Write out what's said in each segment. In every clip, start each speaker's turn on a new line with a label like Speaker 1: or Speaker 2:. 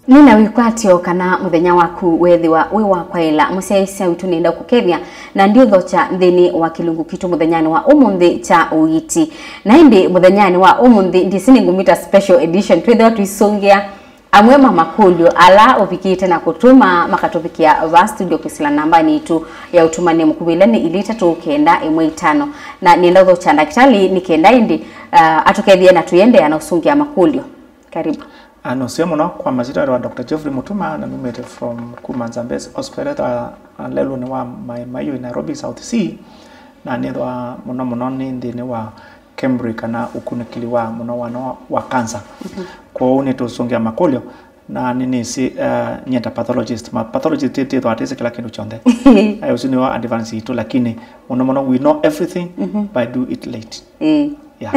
Speaker 1: Nina wikwatio kana muthenya waku wethiwa wi wakwa ila musiaisia witu nenda kukethia na ndio thocha thini wa kilungu kitu muthenyani wa umuthi cha Uiti na indi muthenyani wa umuthi ndisini ngumita special edition twethiwa tuisungia amwe Makulyo ala upikite na kutuma makatopikia va studio kisila namba ni itu ya utumani mkubila ni ilita tukenda imwe5 na nenda thocha ndakitali nikenda indi atukethia na tuyende ana usungia Makulyo. Karibu.
Speaker 2: Ano sio muno kwa mazito wa Dr. Geoffrey Mutuma na numete from Kumanzambes Hospital lelo ni wa Mayo in Nairobi South Sea na nithwa muno ni ndini wa Cambridge kana ukunikili wa muno wa cancer. Kwa uni tusungia Makulyo na nini si nyenda pathologist pathologist atese kila kindu chonde. Ayo usini wa advance itu lakini muno we know everything but do it late. Yeah.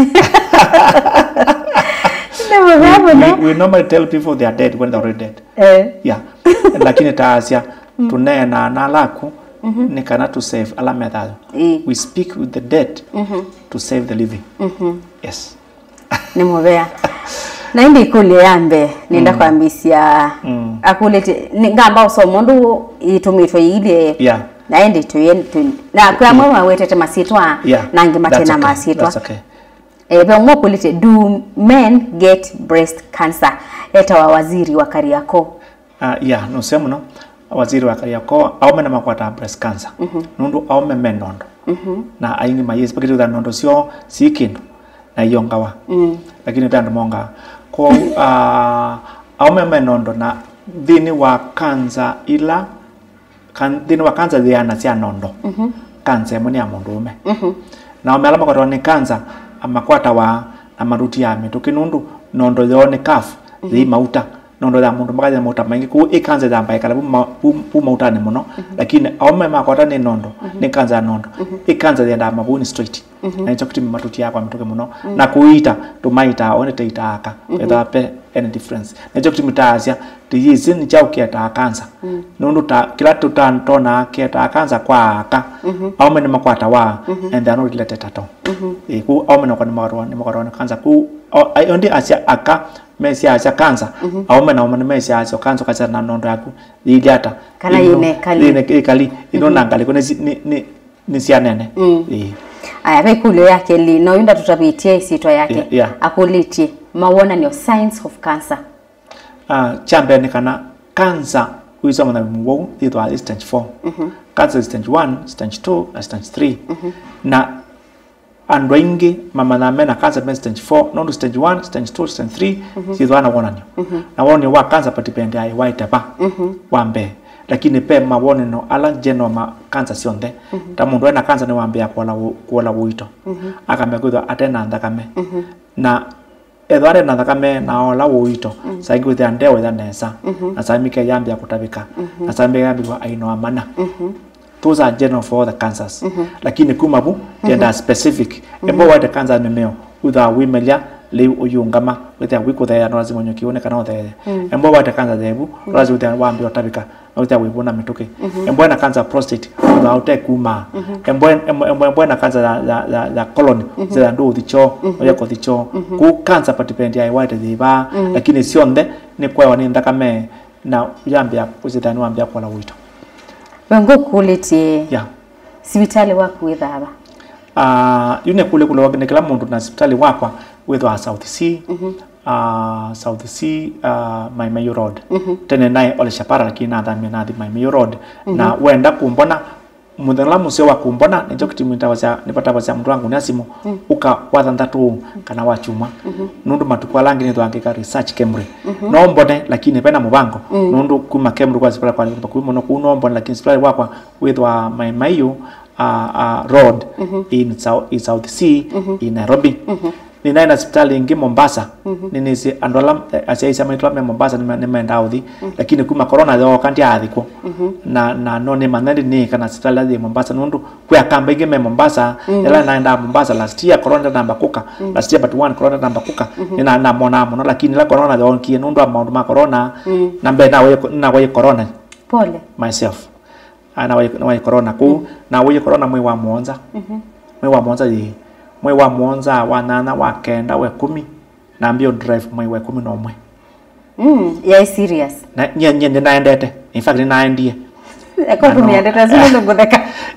Speaker 2: We normally tell people they are dead when they're already dead. Yeah. Lakini taasya tunena na laku ni kana to save ala method. We speak with the dead to save the living. Yes.
Speaker 1: Ni mwea. Na indi kule yambe nenda kwambisia akulete ngamba usomundu itumitwe ile.
Speaker 2: Yeah.
Speaker 1: Na indi tuyende na kwa mwa wetete masitwa na ngimatena masitwa.
Speaker 2: That's okay.
Speaker 1: Do men get breast cancer? Eta wa waziri wa Kariako.
Speaker 2: Yeah, no sema no. Waziri wa Kariako aume na makwata breast cancer. Nundu aume menondo. Na aingi mayezi pakitu da nondo sio sikindu na iyongawa. Lakini tando monga ko aume menondo na dini wa cancer ila dini wa cancer diana sia nondo. Cancer moni ya mundume. Na umelama kwa ni cancer amakwata wa amaruti ya mituki nundu nondo yone kafu zi mauta nondo ya mundu makaje mauta maingi ku ikanze damba ikala bu mauta ne muno lakini aume makwata ne nondo ne kanza nondo ikanze ya damba bu ni straight na icho kuti matuti ya kwa mituki muno na kuita tumaita one teita aka whether pe any difference na icho kuti mutaasya tiyizi ni chao kieta kanza nundu ta kila tutantona kieta kanza kwa aka aume ne makwata wa and they are not related at all. Ku aume na kwa ni makaroni kanza ku ondi asya aka mesi asya kanza aume na aume mesi asya kanza kacha na nondo yaku igata
Speaker 1: kana yine
Speaker 2: kali inona ngali ko ni sianene
Speaker 1: aya Makulyo yake li no yunda tutabitie isitwa yake akulitie mawona ni signs of cancer.
Speaker 2: Chambe ni kana cancer kuizo mwana mwo itwa stage 4 cancer stage 1 stage 2 na stage 3 na ando ingi mama na mena cancer stage 4 no stage 1 stage 2 stage 3 sizwana wona ni na woni wa cancer patipende ai white pa wambe lakini pe mawone no ala genoma cancer sionde ta mundu ena cancer ni wambe akola wuito akambe kutwa atena ndakame na edware na ndakame na ola wuito saigi the ande with nesa na samike yambia kutabika na samike yambia aino amana. Those are general for all the cancers. Lakini kumabu gender specific. Ebo wa the cancer memeo utha wimelia leu uyungama with a wiko there no lazima nyokione kana there. Ebo wa the cancer debu lazima uta wambi otabika na uta wibona mituke. Ebo na cancer prostate utha ute kuma. Ebo na cancer la colon zela ndo uthicho oya ko thicho. Ku cancer patipendi ai white thiba lakini sionde ni kwa wani ndakame na yambia kuzidhani wambia kwa la wito.
Speaker 1: Wengo kuliti sibitali wako wethaba
Speaker 2: yune kule wakene kila mundu na sibitali wakwa wethwa South Sea South Sea Mayo Road tene nae ole shapara lakini na Mayo Road na wenda kumbona mudhala museo wa kumbona nicho kitimita wacha nipata wacha mtu wangu nyasimu uka wathantatu kana wachuma nundu matukwa langi ni twangika research Cambridge no mbone lakini pena mubango nundu kuma Cambridge kwa sipala kwa kuimo no kuno mbone lakini sipala wakwa withwa Mayo Road in South Sea in Nairobi ni naina hospitali ingi Mombasa nini si andola asiaisa maitwa Mombasa ni menda audhi lakini kuma corona yo kanti athiko na no ni manende ni kana hospitali ya Mombasa nundu kwa kamba ingi Mombasa ela naenda Mombasa last year corona namba kuka last year PART1 corona namba kuka ina na mona lakini la corona yo nkie nundu amount ma corona nambe na we corona
Speaker 1: pole
Speaker 2: myself ana we corona ku na we corona mwe wa Mwanza yi mwe wa Mwanza wa nana wa kenda we 10 na mbio drive mwe we 11
Speaker 1: Yeah, serious.
Speaker 2: Na nye naendete. In fact naendie.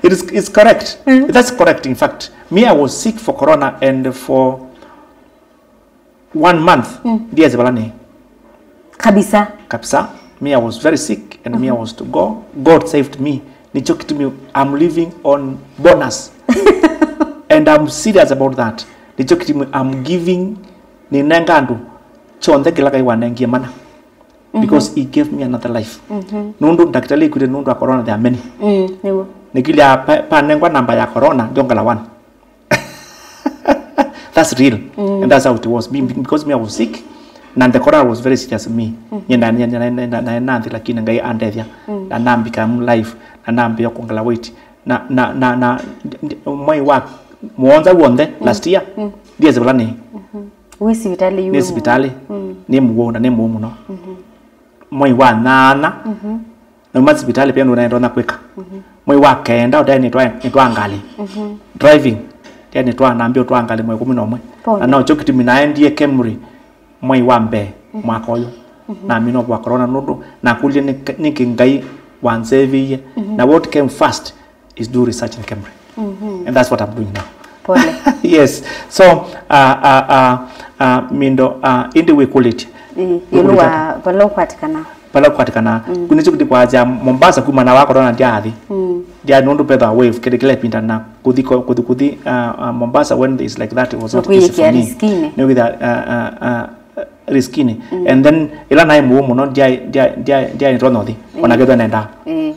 Speaker 2: It's correct. That's correct. In fact, me, I was sick for corona, and for 1 month, Kabisa. Me, I was very sick, and me, I was to go. God saved me. I'm living on bonus, and I'm serious about that. I'm giving because He gave me another life. Nundu daktari kude nundu wa corona, there are many. Nikilia panengwa namba ya corona dongala one. That's real, and that's how it was. Because me, I was sick, and the corona was very serious me. Na lakini ngai andethia na nambika life na nambia kongala weight na moi wa muonza wonde last year ndiye zebalani ni hospitali ni muona ni muno moi wa nana na hospitali pia ndo naenda kweka moi wa kenda ndani nitwa ngali driving ya nitwa naambia twa ngali moi 11 na chokiti minaendie Kemri moi wa mbe mwaka oyo na mino kwa corona nudu na kulie nikingai wansevi na what came first is do research in Kemri and that's what I'm doing now. Yes, so mindo in the way quality
Speaker 1: yelwa palo kwatikana kunicho kuti kwaja Mombasa kuma na wako corona ndiathi dia nundu pedha wave kile pinda na kudi Mombasa when it's like that it was not easy for me no with riskini and then ila na imu muno dia ntronothi ona gedwa nenda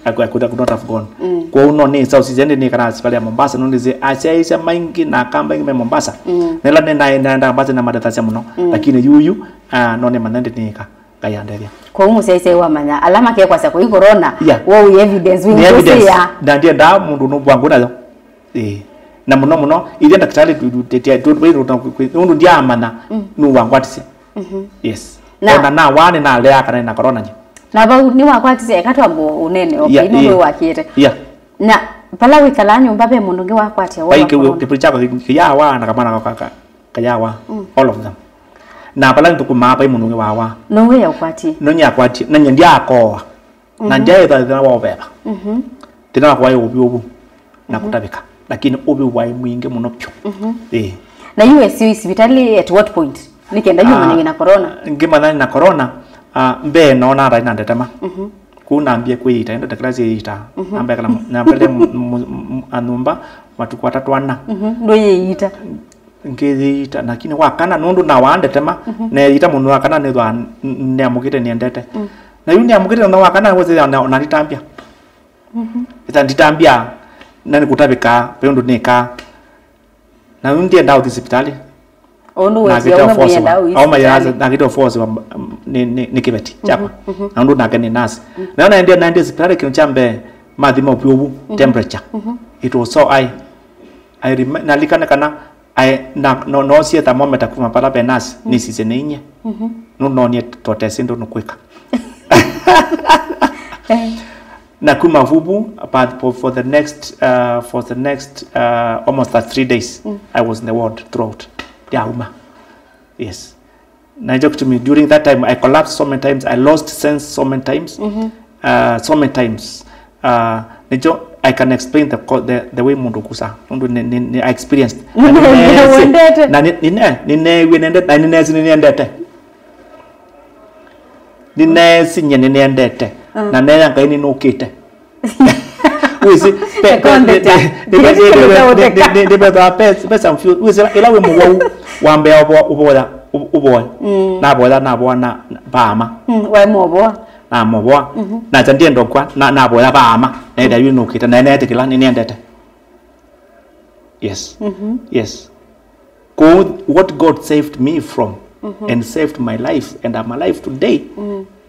Speaker 1: I could not have gone kwa uno ni South Season ni kana hospitali ya Mombasa no ndize achaisha maingi na kamba ingi Mombasa nela nenda Mombasa na madatasi muno lakini yuyu no ne manende ni kayanderia kwa umu sese wa manya alama ke kwa sako corona wo evidence wingosia
Speaker 2: ndia da mundu no bwangu nayo na muno ile daktari tetea ndu ndia amana nu wangwatisi yes na wane na lea kana na corona je
Speaker 1: na ba ni wakwatise katwambo unene okay no wakire na pala wikala nyumba be mundu nge wakwatia
Speaker 2: wa kipuri chako kiyawa na kamana kayawa all of them na pala ntukuma pa mundu nge wawa
Speaker 1: no we yakwati
Speaker 2: no nya kwati na ndia akoa na ndia ida wa obeba tina kwa yo obu na kutabika lakini obi wa mwinge muno pyo
Speaker 1: na US hospitali at what point nikenda yuma na corona
Speaker 2: ngima na corona mbe no na ra na ndetema kuna ambie kuita ndo daktari ita ambaye kala na pale anumba watu kwa 3 ana
Speaker 1: ndo yeita
Speaker 2: ngeita lakini wakana nundu na wandetema na ita mundu wakana ne amukite ni ndete na yuni amukite na wakana wote na nitambia ita nitambia nani kutabika pendo neka na ndio ndao hospitali
Speaker 1: onu wezi ya umeyenda
Speaker 2: au mayaza na kitu force ni kibeti chapa na ndo nakeni nasi na ndio hospitali kinochambe madhima upyobu temperature it was so I nalikana kana no see thermometer kuma pala penas ni sisenenye no ni totesi ndo nukweka na kuma vubu for the next almost 3 days I was in the ward throughout yes na joke to me during that time I collapsed so many times I lost sense so many times so many times I can explain the way mundu kusa mundu I experienced na niniendete na nenya kaini nukite wisi pesa mfio wisi ila we muwau wambe uboya na boya na bama
Speaker 1: we muboya
Speaker 2: na muboya na chandie ndokwa na boya bama na ida you nukite na nete kila niniendete yes yes what God saved me from and saved my life and I'm alive today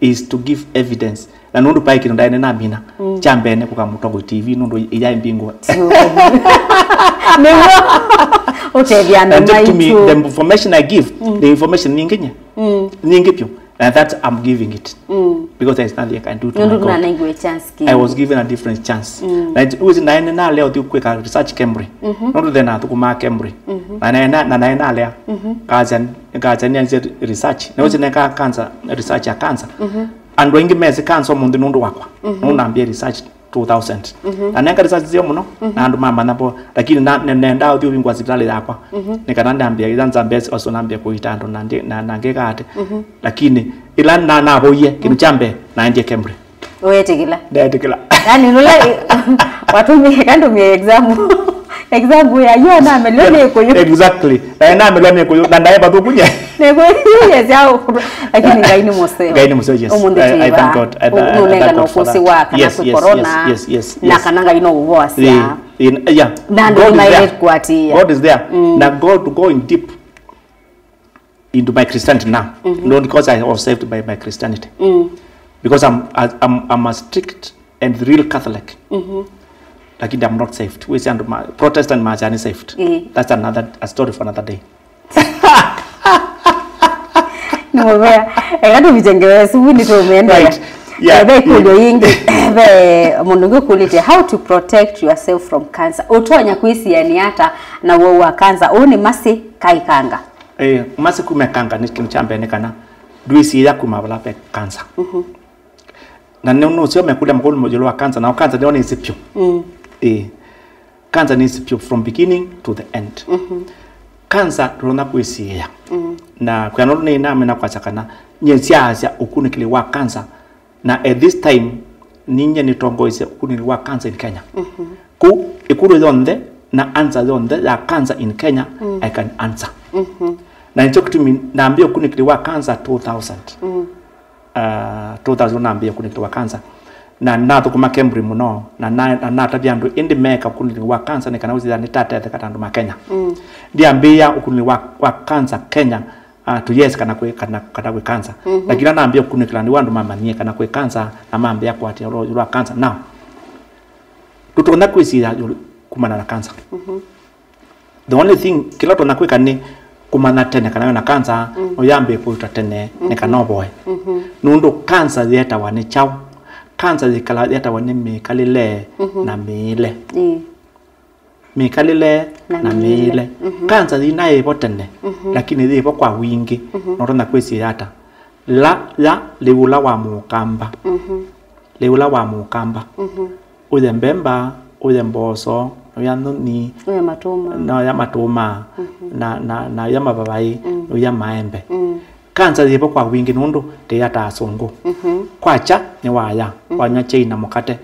Speaker 2: is to give evidence na nundu pai kino ndaine na mina chambene kukamutongo TV nundu ijai mbingwa
Speaker 1: okay the
Speaker 2: information I give the information nyingine nyingi pyo And that I'm giving it. Because there is nothing I can do to my God. I was given a different chance. Like it was in na leo tu quick research Cambridge. Not then to kuma Cambridge. Na leo. Kazan research. Na was in cancer research ya cancer. And when mezi cancer mundu nundu wakwa. Nuna ambia research 2000. Anenga research zio muno. Na andu mama napo lakini nenda udio wingwa hospitali yakwa. Nikananda ambia ilanza mbesi also nambia kuitando na ngeka ate. Lakini ila na boye kinu chambe na anje Cambridge.
Speaker 1: Oyetikila.
Speaker 2: Detikila.
Speaker 1: Yani nula watu mikando mi example ya yo na melone koyo.
Speaker 2: Exactly. Na melone koyo na ndaye batu kunye.
Speaker 1: Ne koyo yes yao lakini ngaini mose.
Speaker 2: Ngaini mose yes. I thank God. I thank God for that. Yes.
Speaker 1: Na kananga ino uwasi.
Speaker 2: Yeah. God is there. Now God to go in deep into my Christianity now. Not because I was saved by my Christianity. Because I'm a strict and real Catholic. Like I'm not saved. We say my Protestant Majani saved. That's a story for another day.
Speaker 1: No, I got to be how to protect yourself from cancer. Otonya kuisi yani hata na wa cancer. Oni masi kaikanga.
Speaker 2: Masi kumekanga ni kimchambe nekana. Duisi ya kumabala pe cancer. Na neno sio mekule mkulu mojolo wa cancer na cancer ndio ni sipyo. Cancer ni sipyo from beginning to the end. Cancer rona kuisi ya. Na kwa nini na mena kwa chakana nyensia ukunikili wa cancer. Na at this time ninye nitongoise ukuni wa cancer in Kenya. Ku ikuru zonde na answer zonde ya cancer in Kenya I can answer. Na nitoka tumi naambia ukuni wa cancer 2000. 2000 naambia ukuni wa cancer. Na nato kuma Cambridge muno na tabyandu indi meka ukuni wa cancer nikana uzi ni tata katandu ma Kenya. Ndiambia ukuni wa cancer Kenya to yes kana kwe cancer. Lakini naambia kunikila ni wandu mama nie kana kwe cancer na mambe yako ati ro cancer now. Tutona kwisi ya kumana na cancer. The only thing kila tona kwe kani kumana tene kana na cancer oyambe puta tene ne kana boy. Nundo cancer yeta wane chau. Cancer zikala yeta wane me kalile na mele. Mikalile na mile kanza zina ipo tene lakini zipo kwa wingi notona kwesi hata la leula wa mukamba leula wa mukamba uye mbemba uye mboso uya nuni
Speaker 1: uya matuma
Speaker 2: na ya matuma na ya mababai uya maembe kanza zipo kwa wingi nundo te hata asongo kwacha ni waya wanya chei na mukate.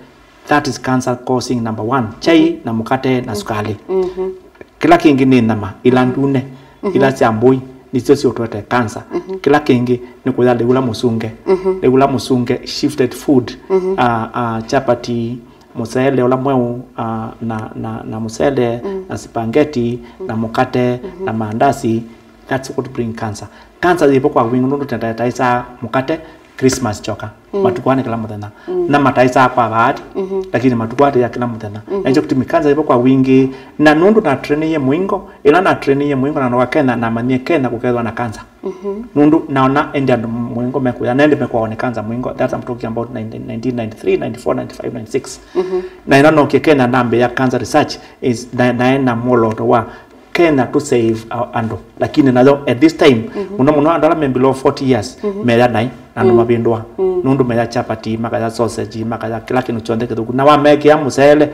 Speaker 2: That is cancer causing number 1. Chai na mukate na sukali. Kila kingi ni nama ilandune ila chambui ni sio tuete cancer. Kila kingi ni kuya leula musunge shifted food chapati musele ola mweu na musele na spaghetti na mukate na mandasi. That's what bring cancer. Cancer zipo kwa wingi ndo tataisa mukate Christmas choka matukwane kila mudana na mataisa kwa baadhi lakini matukwate ya kila mudana nje kutumikanza ipo kwa wingi na nundu na training mwingo ila na training mwingo na wakena na manie kena kukezwa na kanza nundu naona ende mwingo mekuya nende mekuwa kanza mwingo. That's I'm talking about 1993 94 95 96 na ina no kekena nambe ya cancer research is na molo wa Kenya to save our ando lakini nazo at this time muno andala below 40 years meya nai nando mabindwa nundu meya chapati makaza sausage makaza kila kintu chonde kidogo na wa meke ya musele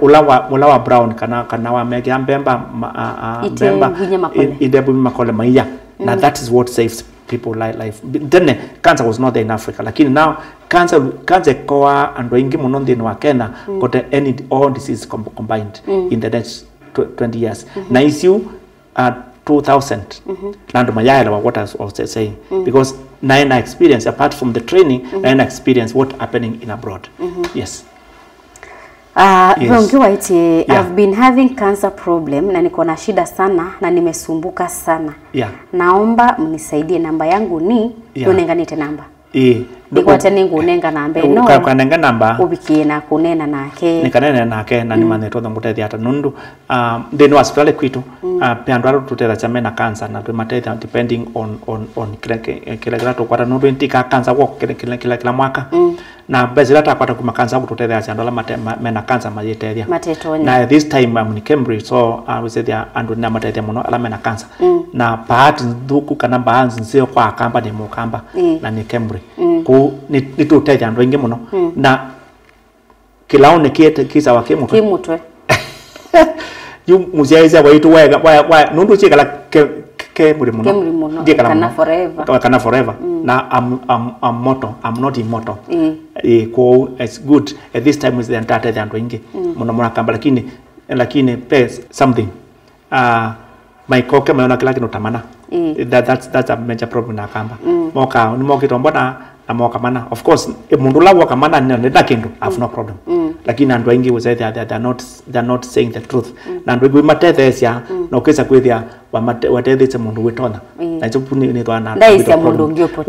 Speaker 2: ula wa brown kana wa meke ya mbemba idebu makole maiya na that is what saves people life. Then cancer was not there in Africa lakini now cancer kwa ando ingi muno ndini wa Kenya got all disease combined in the next 20 years. Na issue 2000 nando mayala what I was saying because naina experience apart from the training naina experience what happening in abroad. Yes.
Speaker 1: Uiti, I've been having cancer problem na niko na shida sana na nimesumbuka sana. Naomba mnisaidie, namba yangu ni unenganite namba. Ndikwate ningunenga namba no
Speaker 2: kanenga namba
Speaker 1: ubikie na kunena nake
Speaker 2: nikanena nake na nimanetwo thomutethia ata nundu ndini wa hospital kwitu piandwaro tutera chame na cancer na tumatethia depending on kila tukwata nundu intika cancer wo kila mwaka na bezira takwata kuma cancer gututethia chandola mena cancer majitethia na this time I'm in Cambridge so we said there andu na matethia muno ala mena cancer na part thuku kana baanzi nzio kwa kamba ni mukamba na ni Cambridge ku nitutethia andu ingi muno na kilaone kiete kisa wa kimutwe yu muziaiza waitu wa nundu chikala ke muri muno kana forever na I'm mortal I'm not immortal ko it's good at this time is the entire the andu ingi muno murakamba lakini there's something my koke mayona kila kino tamana that's a major problem na kamba moka ni mokitombo na moka mana of course mundu lawo kamana ni dakindu have no problem lakini andu ingi was they're not saying the truth na andu matethesia no kesa kwithia watethetse mundu witona na chupuni ni twana
Speaker 1: ndaisia mundu ngiopo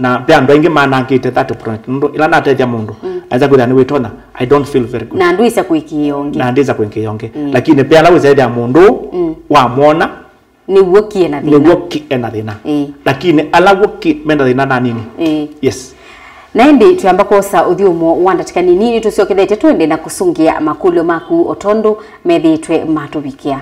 Speaker 2: na pia andu ingi manangite 30% ndu ila natethia mundu aza kwithia ni witona I don't feel very good
Speaker 1: na andu isa kuikionge
Speaker 2: lakini pia lawo zaidi ya mundu wa muona
Speaker 1: ni woki ena thina
Speaker 2: lakini ala woki menda thina na nini yes
Speaker 1: naende tuyamba kosa uthiumo wandatika nini tusiokethete twende na kusungia makulyo maku otondo methitwe matubikia